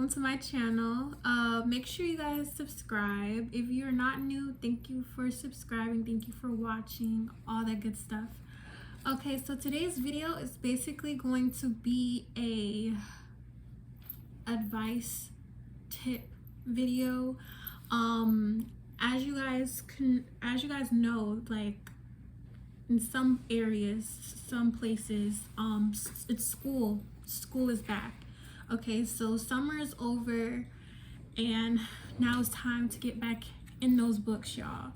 welcome to my channel. Make sure you guys subscribe. If you're not new, thank you for subscribing, thank you for watching, all that good stuff. Okay, so today's video is basically going to be a advice tip video. As you guys know, like in some areas, some places, it's school is back. Okay, so summer is over and now it's time to get back in those books, y'all.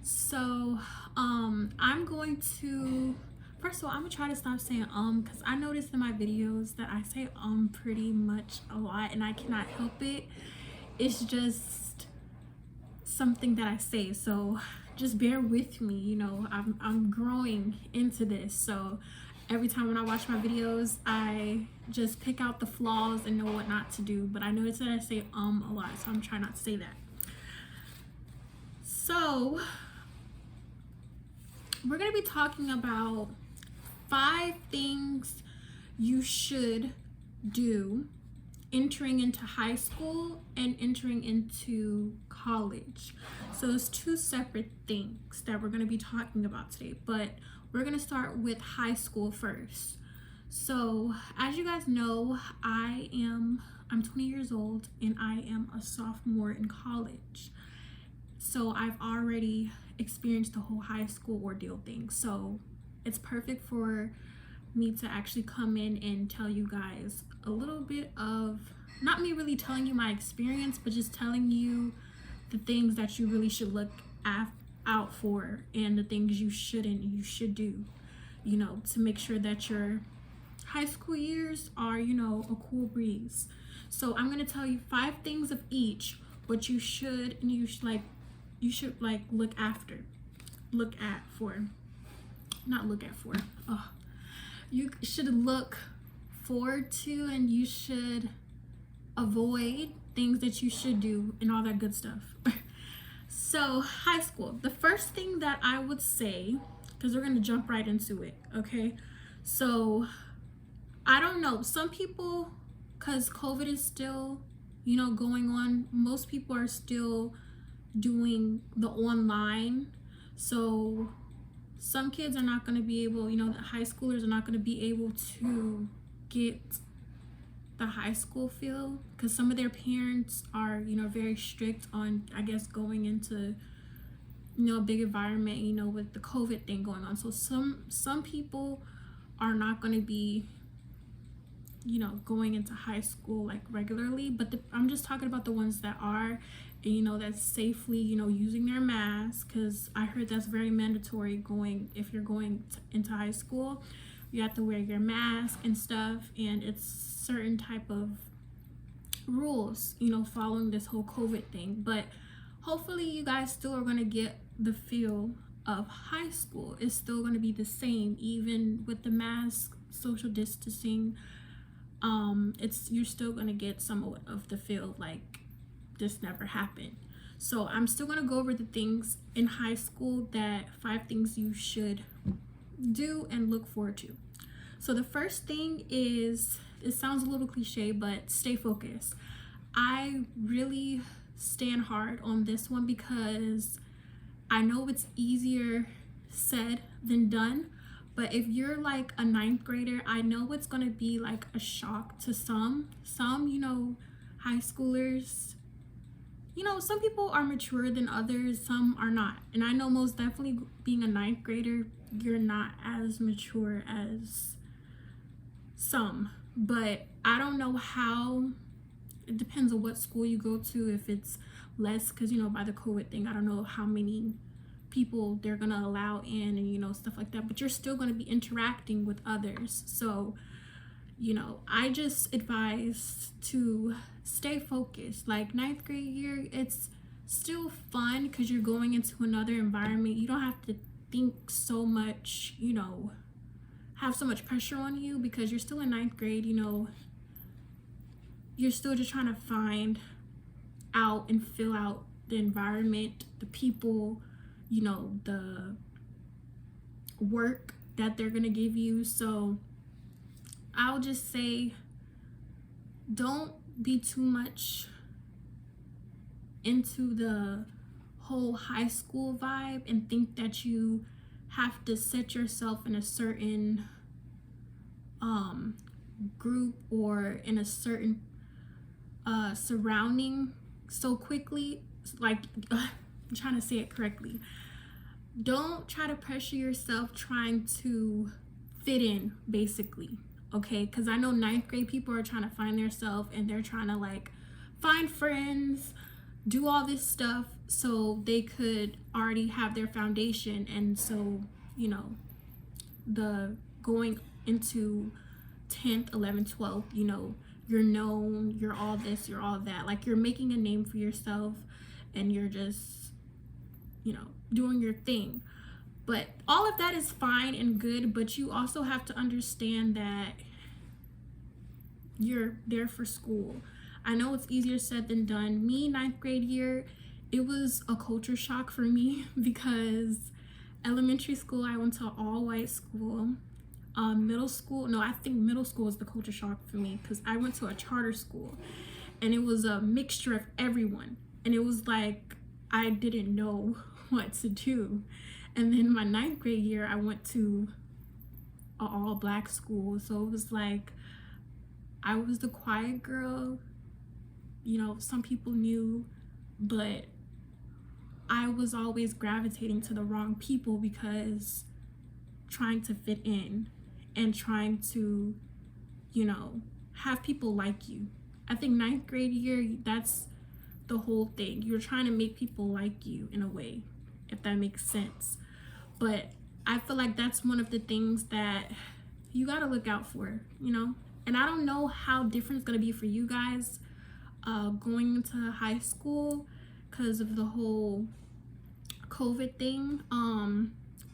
So I'm going to, first of all, I'm gonna try to stop saying because I noticed in my videos that I say pretty much a lot and I cannot help it. It's just something that I say, so just bear with me. You know, I'm growing into this, so every time when I watch my videos, I just pick out the flaws and know what not to do. But I notice that I say a lot, so I'm trying not to say that. So we're gonna be talking about 5 things you should do entering into high school and entering into college. So it's 2 separate things that we're going to be talking about today, but we're going to start with high school first. So as you guys know, I'm 20 years old and I am a sophomore in college. So I've already experienced the whole high school ordeal thing. So it's perfect for me to actually come in and tell you guys a little bit of, not me really telling you my experience, but just telling you the things that you really should look out for and the things you shouldn't and you should do, you know, to make sure that your high school years are, you know, a cool breeze. So I'm going to tell you 5 things of each, what you should and you should look you should look forward to, and you should avoid things that you should do and all that good stuff. So high school, the first thing that I would say, because we're going to jump right into it, okay? So I don't know, some people, because COVID is still, you know, going on, most people are still doing the online. So some kids are not going to be able, you know, the high schoolers are not going to be able to get the high school feel because some of their parents are, you know, very strict on, I guess, going into, you know, a big environment, you know, with the COVID thing going on. So some people are not going to be, you know, going into high school like regularly, but I'm just talking about the ones that are, and, you know, that's safely, you know, using their mask, because I heard that's very mandatory if you're going into high school. You have to wear your mask and stuff, and it's certain type of rules, you know, following this whole COVID thing. But hopefully you guys still are going to get the feel of high school. It's still going to be the same, even with the mask, social distancing. You're still going to get some of the feel like this never happened. So I'm still going to go over the things in high school, that 5 things you should do and look forward to. So the first thing is, it sounds a little cliche, but stay focused. I really stand hard on this one because I know it's easier said than done, but if you're like a 9th grader, I know it's going to be like a shock to some, you know, high schoolers. You know, some people are mature than others, some are not. And I know most definitely being a 9th grader, you're not as mature as some. But I don't know how, it depends on what school you go to, if it's less, because, you know, by the COVID thing, I don't know how many people they're going to allow in and, you know, stuff like that. But you're still going to be interacting with others. So, you know, I just advise to stay focused. Like 9th grade year, it's still fun because you're going into another environment. You don't have to think so much, you know, have so much pressure on you because you're still in 9th grade, you know, you're still just trying to find out and fill out the environment, the people, you know, the work that they're going to give you. So I'll just say don't be too much into the whole high school vibe and think that you have to set yourself in a certain group or in a certain surrounding so quickly. Like, I'm trying to say it correctly. Don't try to pressure yourself trying to fit in, basically. Okay, because I know ninth grade people are trying to find themselves and they're trying to like find friends, do all this stuff so they could already have their foundation. And so, you know, the going into 10th, 11th, 12th, you know, you're known, you're all this, you're all that. Like, you're making a name for yourself and you're just, you know, doing your thing. But all of that is fine and good, but you also have to understand that you're there for school. I know it's easier said than done. Me, ninth grade year, it was a culture shock for me because elementary school, I went to all white school. Middle school, no, I think middle school was the culture shock for me because I went to a charter school and it was a mixture of everyone. And it was like, I didn't know what to do. And then my ninth grade year, I went to an all black school. So it was like, I was the quiet girl. You know, some people knew, but I was always gravitating to the wrong people because trying to fit in and trying to, you know, have people like you. I think ninth grade year, that's the whole thing. You're trying to make people like you in a way, if that makes sense. But I feel like that's one of the things that you got to look out for, you know? And I don't know how different it's going to be for you guys going into high school because of the whole COVID thing.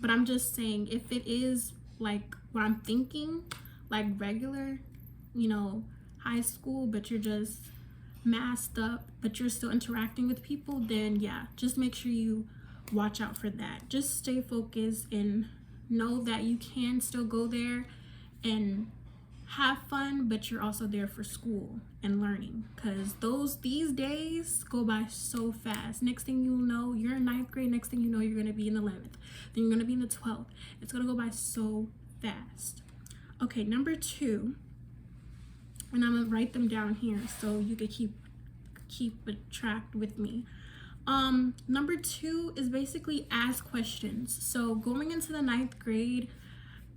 But I'm just saying, if it is like what I'm thinking, like regular, you know, high school, but you're just masked up, but you're still interacting with people, then yeah, just make sure you watch out for that. Just stay focused and know that you can still go there and have fun, but you're also there for school and learning, because these days go by so fast. Next thing you know, you're in ninth grade. Next thing you know, you're going to be in the 11th, then you're going to be in the 12th. It's going to go by so fast. Okay, number 2, and I'm gonna write them down here so you could keep a track with me. Number 2 is basically ask questions. So going into the ninth grade,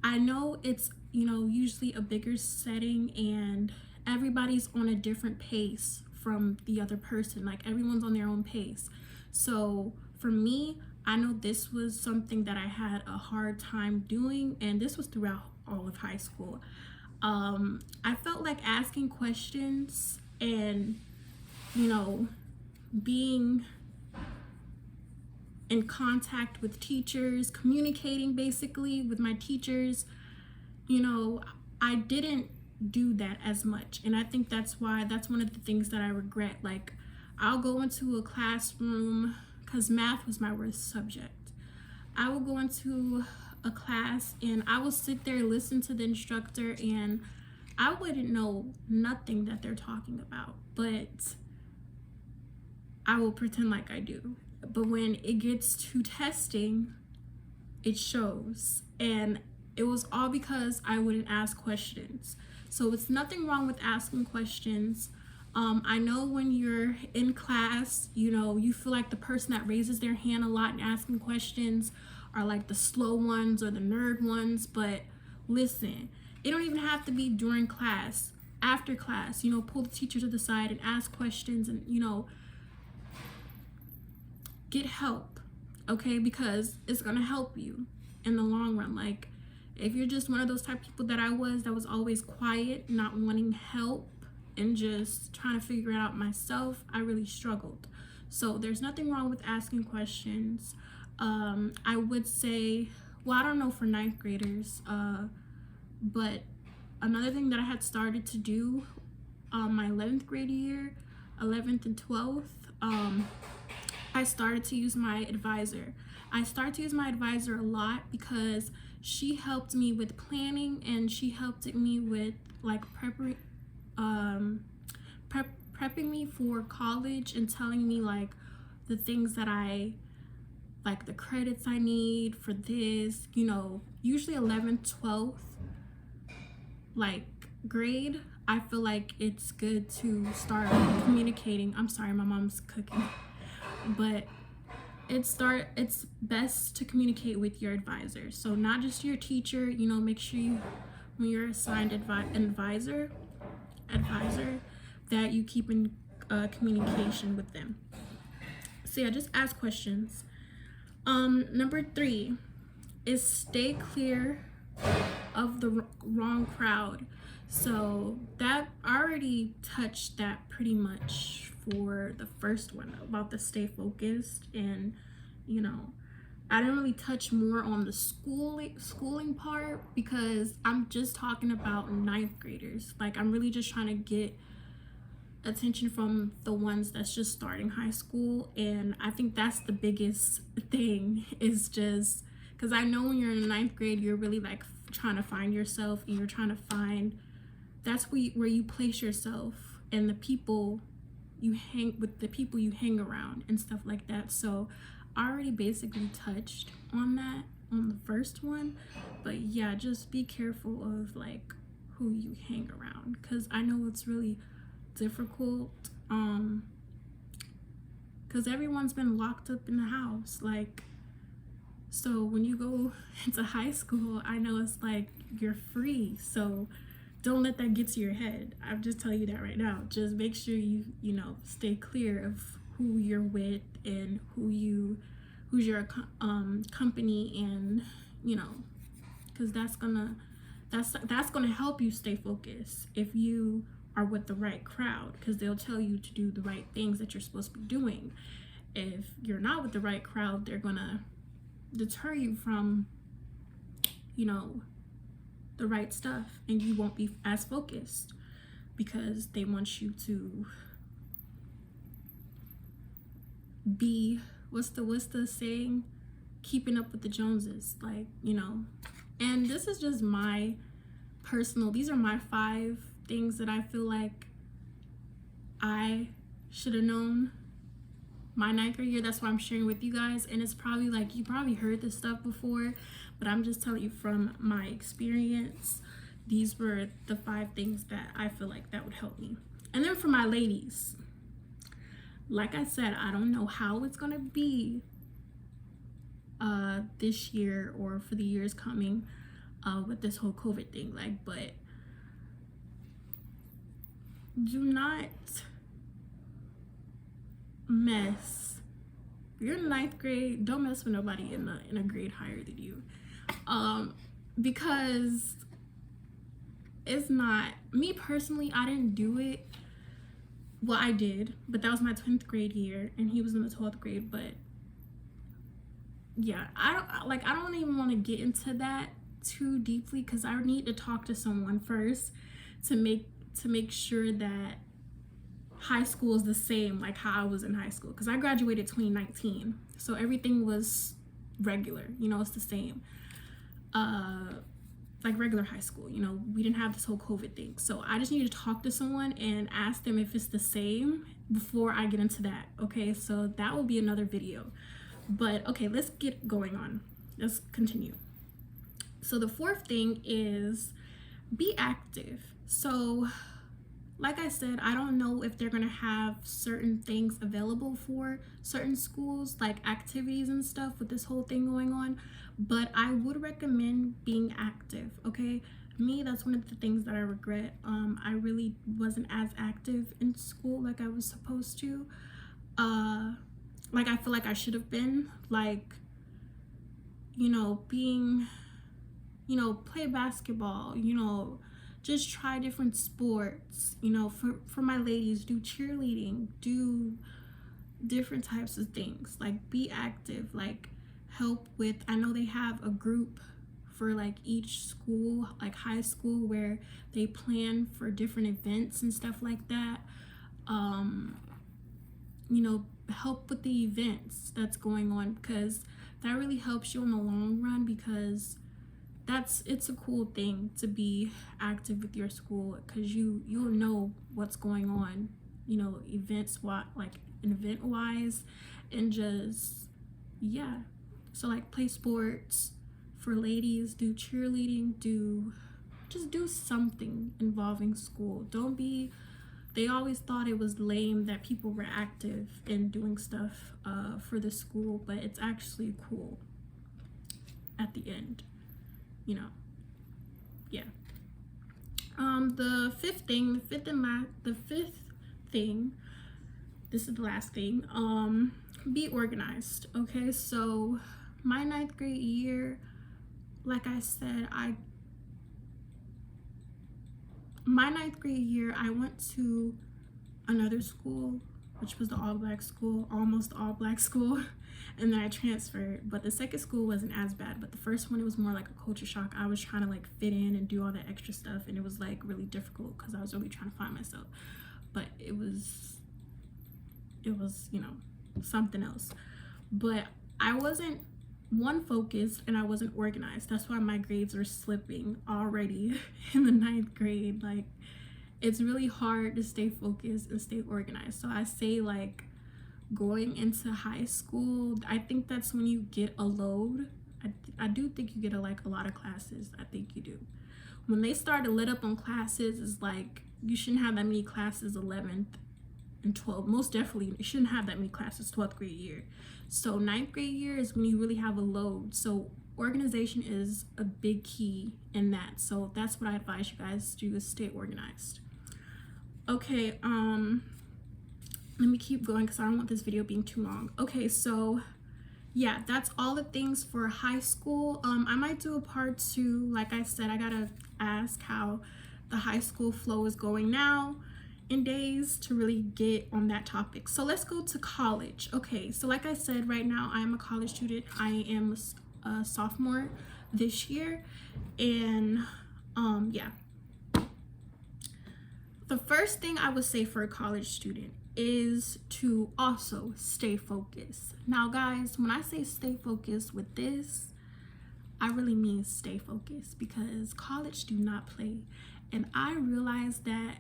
I know it's, you know, usually a bigger setting and everybody's on a different pace from the other person. Like, everyone's on their own pace. So for me, I know this was something that I had a hard time doing, and this was throughout all of high school. I felt like asking questions and, you know, being in contact with teachers, communicating basically with my teachers, you know, I didn't do that as much. And I think that's one of the things that I regret. Like, I'll go into a classroom, because math was my worst subject. I will go into a class and I will sit there, listen to the instructor, and I wouldn't know nothing that they're talking about, but I will pretend like I do. But when it gets to testing, it shows. And it was all because I wouldn't ask questions. So it's nothing wrong with asking questions. I know when you're in class, you know, you feel like the person that raises their hand a lot and asking questions are like the slow ones or the nerd ones. But listen, it don't even have to be during class. After class, you know, pull the teacher to the side and ask questions and, you know, get help, okay? Because it's gonna help you in the long run. Like, if you're just one of those type of people that I was, that was always quiet, not wanting help, and just trying to figure it out myself, I really struggled. So there's nothing wrong with asking questions. I would say, well, I don't know for ninth graders, but another thing that I had started to do my 11th grade year, 11th and 12th, I started to use my advisor. I started to use my advisor a lot because she helped me with planning, and she helped me with like prepping me for college and telling me like the things that I like, the credits I need for this, you know, usually 11th, 12th like grade. I feel like it's good to start communicating. I'm sorry, my mom's cooking. But it's best to communicate with your advisor. So not just your teacher, you know, make sure you, when you're assigned advisor, that you keep in communication with them. So yeah, just ask questions. Number 3 is stay clear of the wrong crowd. So that already touched that pretty much for the first one about the stay focused. And you know, I didn't really touch more on the schooling part because I'm just talking about 9th graders. Like, I'm really just trying to get attention from the ones that's just starting high school. And I think that's the biggest thing, is just because I know when you're in the 9th grade, you're really like trying to find yourself, and you're trying to find, that's where you place yourself and the people you hang with, the people you hang around and stuff like that. So I already basically touched on that on the first one, but yeah, just be careful of like who you hang around, because I know it's really difficult, because everyone's been locked up in the house. Like, so when you go into high school, I know it's like you're free, so don't let that get to your head. I'm just telling you that right now. Just make sure you know, stay clear of who you're with and who's your company, and you know, because that's gonna help you stay focused if you are with the right crowd, because they'll tell you to do the right things that you're supposed to be doing. If you're not with the right crowd, they're gonna deter you from, you know, the right stuff, and you won't be as focused because they want you to be, what's the saying, keeping up with the Joneses, like, you know. And this is just my personal, these are my 5 things that I feel like I should have known my 9th grade year. That's why I'm sharing with you guys. And it's probably like, you probably heard this stuff before, but I'm just telling you from my experience, these were the 5 things that I feel like that would help me. And then for my ladies, like I said, I don't know how it's gonna be this year or for the years coming with this whole COVID thing, like, but do not mess. If you're in 9th grade, don't mess with nobody in a grade higher than you, because it's not, me personally, I didn't do it. Well, I did, but that was my 10th grade year, and he was in the 12th grade. But yeah, I don't even want to get into that too deeply, because I need to talk to someone first to make sure that high school is the same like how I was in high school, because I graduated 2019, so everything was regular, you know, it's the same, like regular high school, you know, we didn't have this whole COVID thing. So I just need to talk to someone and ask them if it's the same before I get into that. Okay, so that will be another video. But okay, let's get going on. Let's continue. So the 4th thing is be active. So like I said, I don't know if they're gonna have certain things available for certain schools, like activities and stuff with this whole thing going on, but I would recommend being active, okay? Me, that's one of the things that I regret. I really wasn't as active in school like I was supposed to. Like, I feel like I should have been, like, you know, being, you know, play basketball, you know, just try different sports, you know, for my ladies, do cheerleading, do different types of things, like be active, like help with, I know they have a group for like each school, like high school, where they plan for different events and stuff like that. You know, help with the events that's going on, because that really helps you in the long run, because it's a cool thing to be active with your school, because you'll know what's going on events, like event wise, and just, yeah. So like play sports for ladies, do cheerleading, just do something involving school. Don't be, they always thought it was lame that people were active in doing stuff for the school, but it's actually cool at the end, yeah. The fifth thing, this is the last thing, be organized. Okay, so my 9th grade year, like I said, my 9th grade year, I went to another school, which was the all-black school, almost all-black school, and then I transferred. But the second school wasn't as bad, but the first one, it was more like a culture shock. I was trying to like fit in and do all that extra stuff, and it was like really difficult because I was really trying to find myself. But it was something else. But I wasn't focused, and I wasn't organized. That's why my grades were slipping already in the 9th grade. Like, it's really hard to stay focused and stay organized. So I say, like, going into high school, I think that's when you get a load. I do think you get a lot of classes. I think you do. When they start to let up on classes, it's like you shouldn't have that many classes 11th and 12th. Most definitely you shouldn't have that many classes 12th grade year. So 9th grade year is when you really have a load. So organization is a big key in that. So that's what I advise you guys to do, is stay organized. Okay, let me keep going because I don't want this video being too long. Okay, so yeah, that's all the things for high school. I might do a part 2. Like I said, I gotta ask how the high school flow is going now in days to really get on that topic. So let's go to college. Okay, so like I said, right now I am a college student. I am a sophomore this year, and yeah. The first thing I would say for a college student is to also stay focused. Now guys, when I say stay focused with this, I really mean stay focused, because college do not play. And I realized that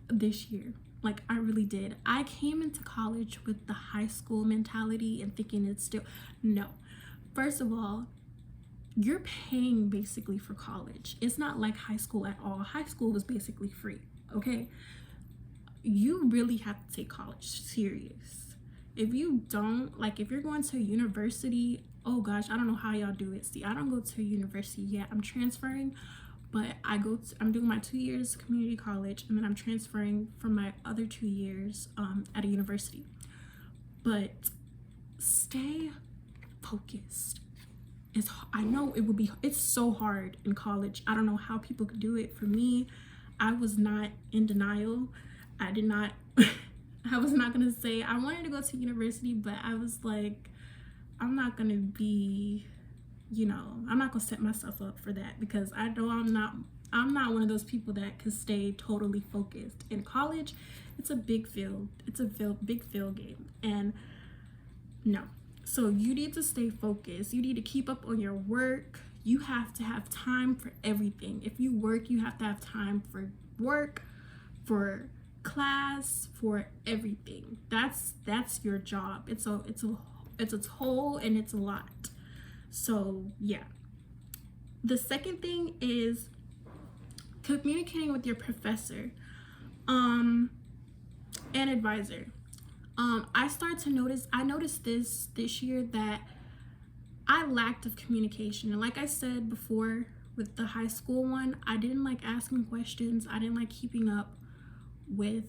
this year, like I really did. I came into college with the high school mentality and thinking it's still, no. First of all, you're paying basically for college. It's not like high school at all. High school was basically free, okay? You really have to take college serious. If you don't, like if you're going to university, oh gosh, I don't know how y'all do it. See, I don't go to university yet. I'm transferring, but I'm doing my 2 years community college, and then I'm transferring from my other 2 years at a university. But stay focused. I know it's so hard in college. I don't know how people could do it. For me, I was not in denial. I was not gonna say I wanted to go to university, but I was like, I'm not gonna be, I'm not gonna set myself up for that, because I know I'm not one of those people that can stay totally focused. In college, it's a big field. It's a big field game, and no. So you need to stay focused. You need to keep up on your work. You have to have time for everything. If you work, you have to have time for work, for class, for everything. That's your job. It's a toll, and it's a lot. So yeah. The second thing is communicating with your professor and advisor. I noticed this year that I lacked of communication. And like I said before with the high school one, I didn't like asking questions. I didn't like keeping up with,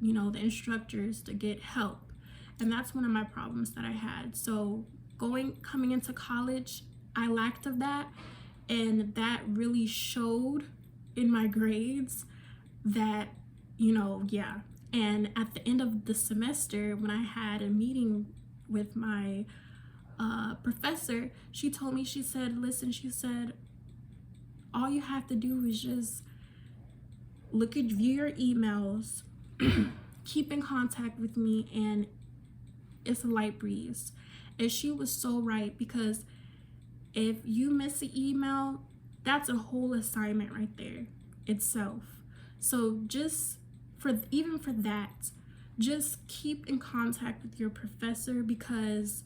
the instructors to get help. And that's one of my problems that I had. So coming into college, I lacked of that. And that really showed in my grades that, yeah. And at the end of the semester, when I had a meeting with my professor, she told me, she said, all you have to do is just view your emails, keep in contact with me, and it's a light breeze. And she was so right, because if you miss an email, that's a whole assignment right there itself. So just even for that, just keep in contact with your professor, because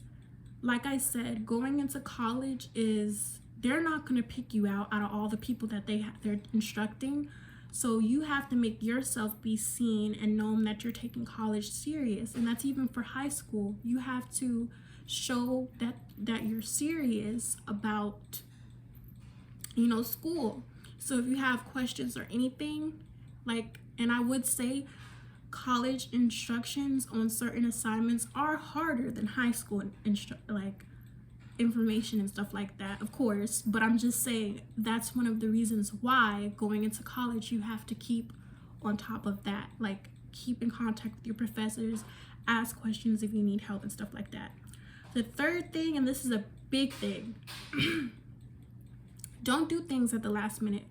like I said, going into college is, they're not going to pick you out of all the people that they're instructing. So you have to make yourself be seen and known that you're taking college serious. And that's even for high school. You have to show that you're serious about, school. So if you have questions or anything, and I would say college instructions on certain assignments are harder than high school information and stuff like that, of course, but I'm just saying that's one of the reasons why going into college you have to keep on top of that, keep in contact with your professors, ask questions if you need help and stuff like that. The third thing, and this is a big thing, don't do things at the last minute.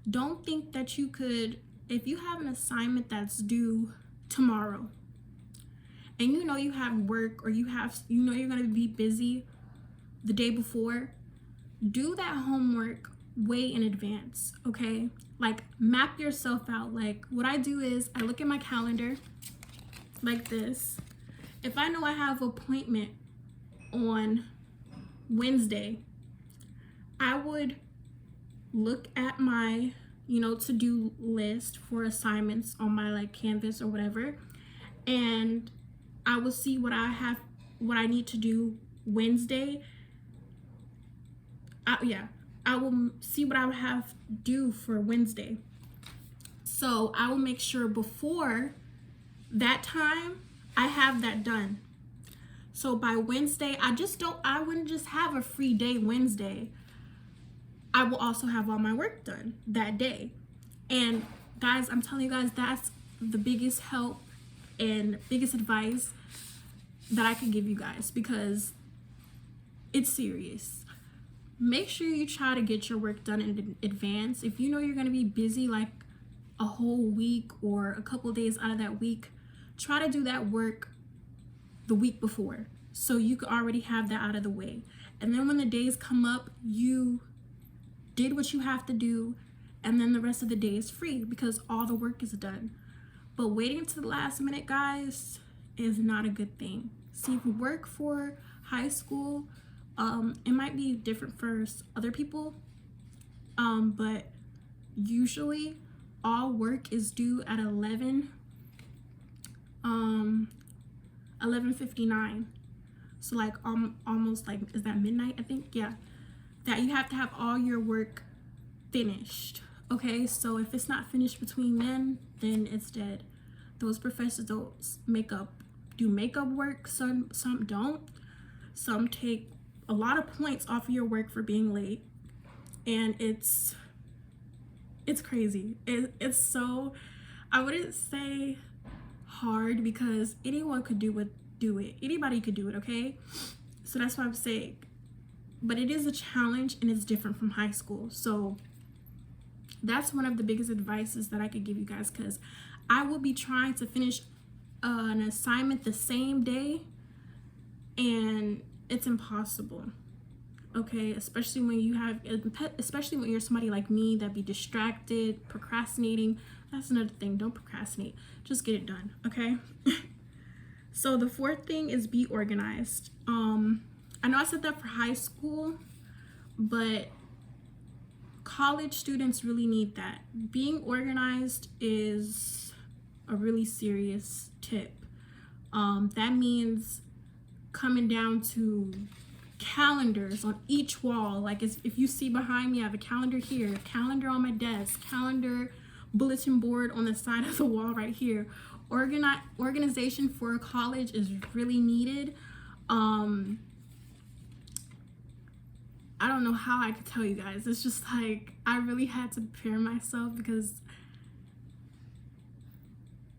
Don't think that you could, if you have an assignment that's due tomorrow and you have work, or you're going to be busy the day before, do that homework way in advance, okay? Map yourself out. What I do is I look at my calendar like this. If I know I have an appointment on Wednesday, I would look at my to-do list for assignments on my Canvas or whatever, and I will see what I need to do Wednesday. I will see what I would have due for Wednesday. So I will make sure before that time I have that done. So by Wednesday, I wouldn't just have a free day Wednesday. I will also have all my work done that day. And guys, I'm telling you guys, that's the biggest help and biggest advice that I can give you guys, because it's serious. Make sure you try to get your work done in advance. If you know you're going to be busy a whole week or a couple days out of that week, try to do that work the week before, so you could already have that out of the way. And then when the days come up, you did what you have to do, and then the rest of the day is free because all the work is done. But waiting until the last minute, guys, is not a good thing. See, if you work for high school, it might be different for other people, but usually all work is due at 11:59. So almost is that midnight, I think? Yeah, that you have to have all your work finished. Okay, so if it's not finished between then it's dead. Those professors don't do makeup work. Some don't. Some take a lot of points off of your work for being late, and it's crazy. It's so, I wouldn't say hard, because anyone could do it. Anybody could do it, okay? So that's what I'm saying. But it is a challenge, and it's different from high school. So that's one of the biggest advices that I could give you guys, because I will be trying to finish an assignment the same day, and it's impossible, okay? Especially when you're somebody like me that be distracted, procrastinating. That's another thing. Don't procrastinate. Just get it done, okay? So the fourth thing is be organized. I know I said that for high school, but college students really need that. Being organized is a really serious tip. That means coming down to calendars on each wall. If you see behind me, I have a calendar here, a calendar on my desk, calendar, bulletin board on the side of the wall right here. Organization for college is really needed. I don't know how I could tell you guys. It's just I really had to prepare myself, because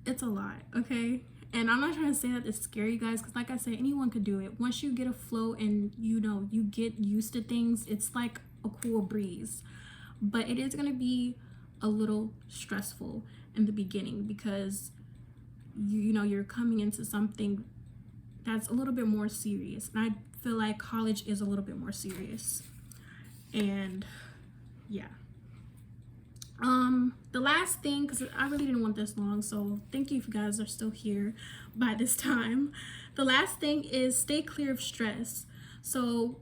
it's a lot, okay? And I'm not trying to say that it's scary, you guys, because like I said, anyone could do it. Once you get a flow and you get used to things, it's like a cool breeze. But it is going to be a little stressful in the beginning, because you're coming into something that's a little bit more serious. And I feel like college is a little bit more serious. And yeah. The last thing, because I really didn't want this long, so thank you if you guys are still here by this time. The last thing is stay clear of stress. So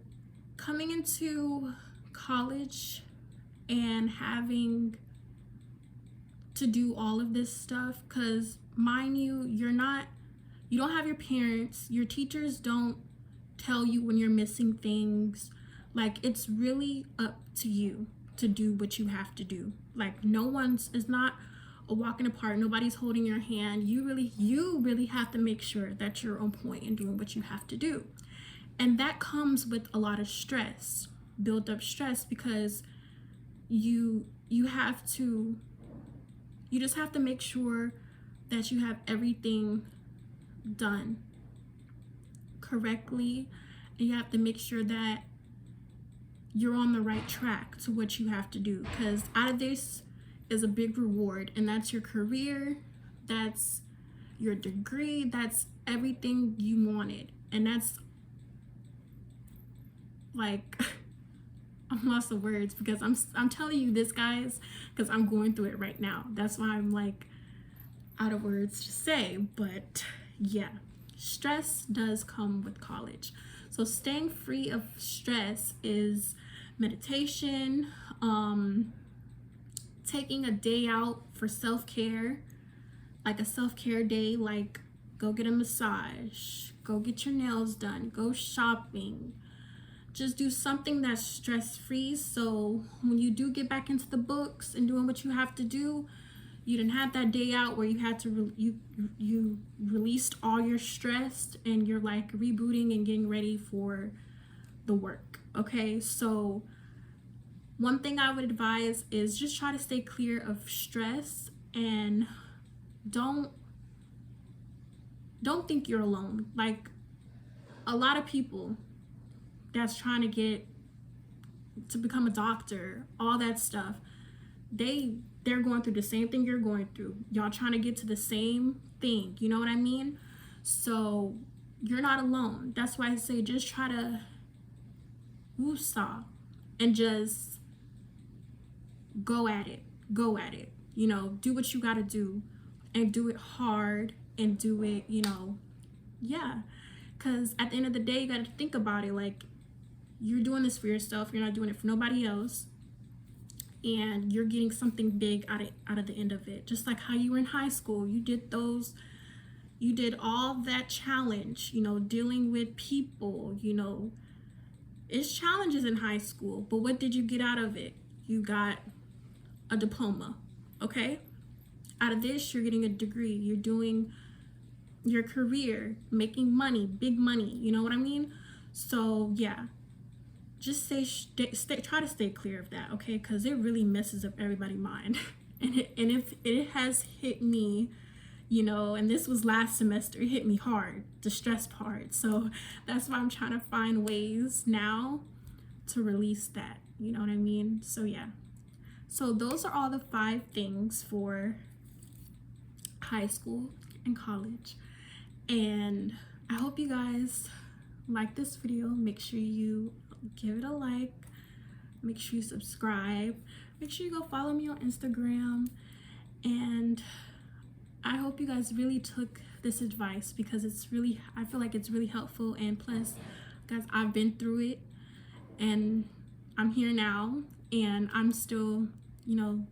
coming into college and having to do all of this stuff, because mind you, you don't have your parents, your teachers don't tell you when you're missing things. Like, it's really up to you to do what you have to do. Like, it's not a walk in the park, nobody's holding your hand. You really have to make sure that you're on point and doing what you have to do. And that comes with a lot of stress, built up stress, because you just have to make sure that you have everything done correctly, and you have to make sure that you're on the right track to what you have to do, because out of this is a big reward, and that's your career, that's your degree, that's everything you wanted. And that's like I'm lost of words, because I'm telling you this, guys, because I'm going through it right now. That's why I'm like out of words to say. But yeah, stress does come with college. So staying free of stress is meditation, taking a day out for self-care, like a self-care day, like go get a massage, go get your nails done, go shopping. Just do something that's stress-free, so when you do get back into the books and doing what you have to do, you didn't have that day out where you had to you released all your stress, and you're like rebooting and getting ready for the work. Okay, so one thing I would advise is just try to stay clear of stress, and don't think you're alone. Like, a lot of people that's trying to get to become a doctor, all that stuff, they're going through the same thing you're going through. Y'all trying to get to the same thing, you know what I mean? So you're not alone. That's why I say just try to woosah and just go at it, you know, do what you got to do, and do it hard, and do it, you know, yeah, because at the end of the day, you got to think about it, like, you're doing this for yourself, you're not doing it for nobody else, and you're getting something big out of the end of it. Just like how you were in high school, you did all that challenge, you know, dealing with people, you know, it's challenges in high school, but what did you get out of it? You got a diploma, okay? Out of this, you're getting a degree, you're doing your career, making money, big money, you know what I mean? So yeah, just try to stay clear of that, okay? Because it really messes up everybody's mind. and if it has hit me, you know, and this was last semester, it hit me hard, the stress part. So that's why I'm trying to find ways now to release that, you know what I mean? So yeah, so those are all the 5 things for high school and college, and I hope you guys like this video. Make sure you give it a like, make sure you subscribe, make sure you go follow me on Instagram, and I hope you guys really took this advice, because I feel like it's really helpful. And plus, guys, I've been through it, and I'm here now, and I'm still, you know,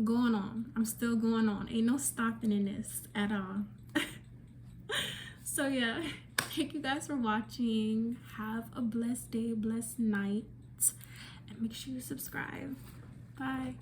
going on. I'm still going on. Ain't no stopping in this at all. So yeah, thank you guys for watching. Have a blessed day, blessed night, and make sure you subscribe. Bye.